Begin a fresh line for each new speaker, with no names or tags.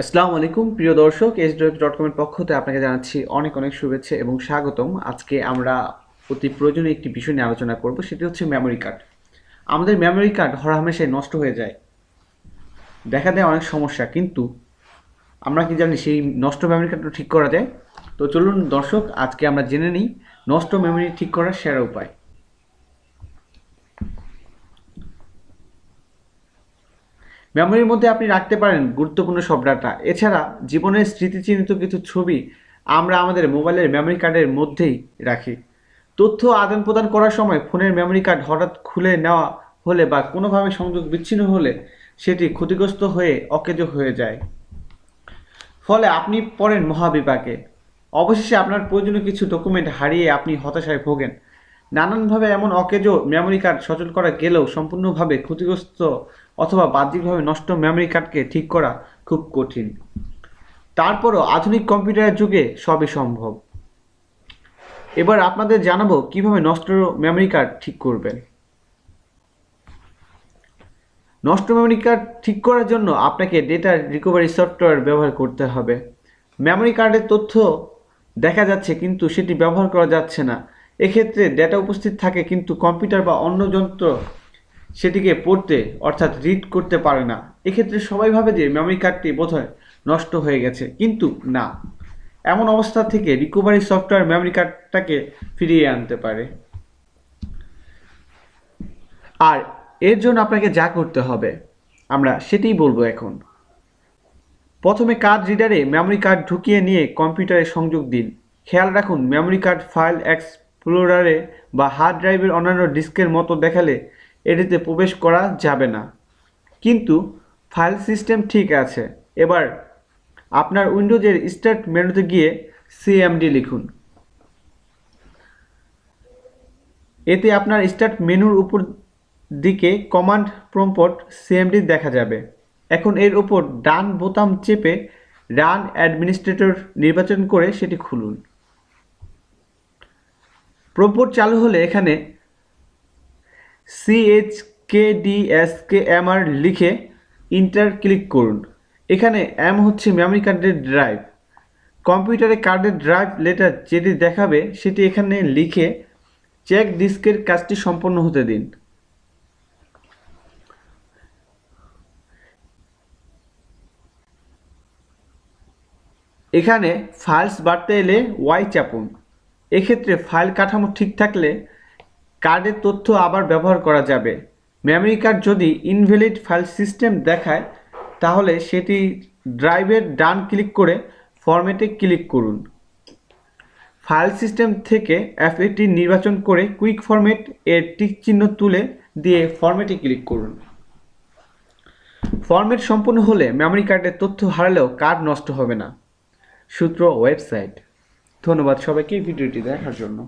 আসসালামু আলাইকুম প্রিয় দর্শক, SW.com এর পক্ষ থেকে আপনাকে জানাচ্ছি অনেক অনেক শুভেচ্ছা এবং স্বাগতম। আজকে আমরা অতি প্রয়োজনীয় একটি বিষয় নিয়ে আলোচনা করব, সেটি হচ্ছে মেমোরি কার্ড। আমাদের মেমোরি কার্ড হরহামেশাই নষ্ট হয়ে যায়, দেখা দেয় অনেক সমস্যা, কিন্তু আমরা কি জানি সেই নষ্ট মেমোরি কার্ডটা ঠিক করা যায়? তো চলুন দর্শক, আজকে আমরা জেনে নিই নষ্ট মেমোরি ঠিক করার সেরা উপায়। মেমোরির মধ্যে আপনি রাখতে পারেন গুরুত্বপূর্ণ সব ডাটা। এছাড়া জীবনের স্মৃতিচিহ্নিত কিছু ছবি আমরা আমাদের মোবাইলের মেমোরি কার্ডের মধ্যেই রাখি। তথ্য আদান প্রদান করার সময় ফোনের মেমোরি কার্ড হঠাৎ খুলে নেওয়া হলে বা কোনোভাবে সংযোগ বিচ্ছিন্ন হলে সেটি ক্ষতিগ্রস্ত হয়ে অকেজো হয়ে যায়। ফলে আপনি পড়েন মহাবিপাকে। অবশেষে আপনার প্রয়োজনীয় কিছু ডকুমেন্ট হারিয়ে আপনি হতাশায় ভোগেন। নানানভাবে এমন অকেজো মেমোরি কার্ড সচল করা গেলেও সম্পূর্ণভাবে ক্ষতিগ্রস্ত অথবা বাহ্যিকভাবে নষ্ট মেমোরি কার্ডকে ঠিক করা খুব কঠিন। তারপরও আধুনিক কম্পিউটারের যুগে সবই সম্ভব। এবার আপনাদের জানাবো কিভাবে নষ্ট মেমোরি কার্ড ঠিক করবেন। নষ্ট মেমোরি কার্ড ঠিক করার জন্য আপনাকে ডেটা রিকভারি সফটওয়্যার ব্যবহার করতে হবে। মেমোরি কার্ডের তথ্য দেখা যাচ্ছে কিন্তু সেটি ব্যবহার করা যাচ্ছে না। এক্ষেত্রে ডেটা উপস্থিত থাকে কিন্তু কম্পিউটার বা অন্য যন্ত্র সেটিকে পড়তে অর্থাৎ রিড করতে পারে না। এক্ষেত্রে সবাই ভাবে যে মেমোরি কার্ডটি বোধহয় নষ্ট হয়ে গেছে, কিন্তু না। এমন অবস্থা থেকে রিকভারি সফটওয়্যার মেমোরি কার্ডটাকে ফিরিয়ে আনতে পারে। আর এর জন্য আপনাকে যা করতে হবে আমরা সেটিই বলবো এখন। প্রথমে কার্ড রিডারে মেমোরি কার্ড ঢুকিয়ে নিয়ে কম্পিউটারে সংযোগ দিন। খেয়াল রাখুন মেমোরি কার্ড ফাইল এক্সপ্লোরারে বা হার্ড ড্রাইভের অন্যান্য ডিস্কের মতো দেখালে এটিতে প্রবেশ করা যাবে না। কিন্তু ফাইল সিস্টেম ঠিক আছে। এবার আপনার উইন্ডোজের স্টার্ট মেনুতে গিয়ে সিএমডি লিখুন। এতে আপনার স্টার্ট মেনুর উপর দিকে কমান্ড প্রম্পট সিএমডি দেখা যাবে। এখন এর উপর ডান বোতাম চেপে রান অ্যাডমিনিস্ট্রেটর নির্বাচন করে সেটি খুলুন। প্রম্পট চালু হলে এখানে CHKDSKMR লিখে ইন্টার ক্লিক করুন। এখানে এম হচ্ছে মেমোরি কার্ডের ড্রাইভ। কম্পিউটারে কার্ডের ড্রাইভ লেটার যেটি দেখাবে সেটি এখানে লিখে চেক ডিস্কের কাজটি সম্পন্ন হতে দিন। এখানে ফাইলস বাড়তে এলে ওয়াই চাপুন। এক্ষেত্রে ফাইল কাঠামো ঠিক থাকলে কার্ডের তথ্য আবার ব্যবহার করা যাবে। মেমোরি কার্ড যদি ইনভ্যালিড ফাইল সিস্টেম দেখায় তাহলে সেটি ড্রাইভের ডান ক্লিক করে ফরম্যাটে ক্লিক করুন। ফাইল সিস্টেম থেকে এফএটি নির্বাচন করে কুইক ফরম্যাট এর টিক চিহ্ন তুলে দিয়ে ফরম্যাটে ক্লিক করুন। ফরম্যাট সম্পূর্ণ হলে মেমোরি কার্ডের তথ্য হারালেও কার্ড নষ্ট হবে না। সূত্র ওয়েবসাইট। ধন্যবাদ সবাইকে ভিডিওটি দেখার জন্য।